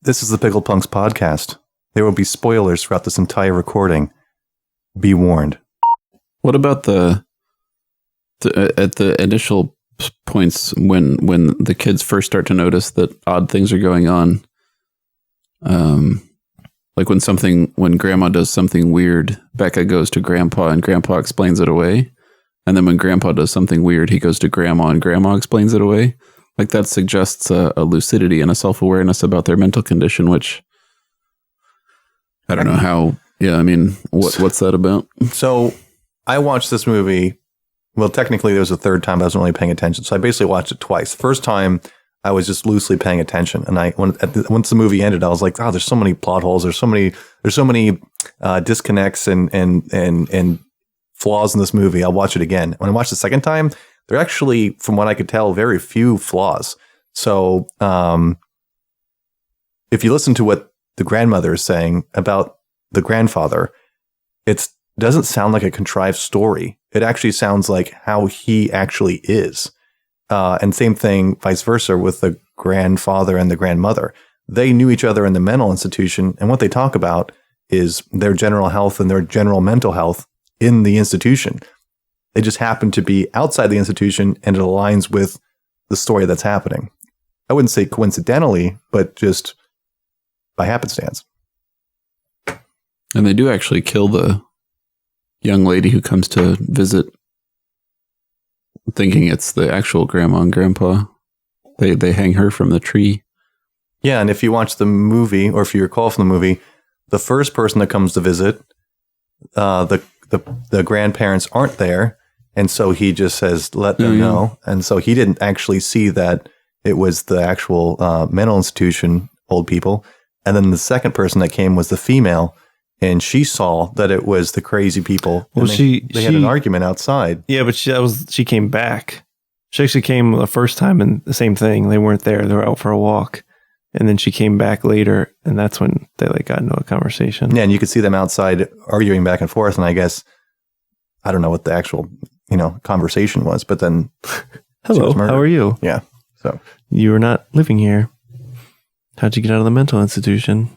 This is the Pickled Punks podcast. There will be spoilers throughout this entire recording. Be warned. What about at the initial points when the kids first start to notice that odd things are going on? Like when Grandma does something weird, Becca goes to Grandpa and Grandpa explains it away. And then when Grandpa does something weird, he goes to Grandma and Grandma explains it away. Like that suggests a lucidity and a self-awareness about their mental condition, which I don't know how. Yeah, I mean, what's that about? So I watched this movie. Well, technically, there was a third time, but I wasn't really paying attention. So I basically watched it twice. First time, I was just loosely paying attention, and once the movie ended, I was like, "Oh, there's so many plot holes. There's so many disconnects and flaws in this movie." I'll watch it again. When I watched the second time, there are actually, from what I could tell, very few flaws. So, if you listen to what the grandmother is saying about the grandfather, it doesn't sound like a contrived story. It actually sounds like how he actually is. And same thing, vice versa, with the grandfather and the grandmother. They knew each other in the mental institution, and what they talk about is their general health and their general mental health in the institution. They just happen to be outside the institution, and it aligns with the story that's happening. I wouldn't say coincidentally, but just by happenstance. And they do actually kill the young lady who comes to visit, thinking it's the actual Grandma and Grandpa. They hang her from the tree. Yeah, and if you watch the movie, or if you recall from the movie, the first person that comes to visit, the grandparents aren't there, and so he just says, "Let them know." And so he didn't actually see that it was the actual mental institution old people. And then the second person that came was the female, and she saw that it was the crazy people. Well, they had an argument outside. Yeah, but she came back. She actually came the first time, and the same thing. They weren't there. They were out for a walk. And then she came back later, and that's when they got into a conversation. Yeah, and you could see them outside arguing back and forth. And I guess, I don't know what the actual, conversation was, but then hello, how are you? Yeah. So you were not living here. How'd you get out of the mental institution?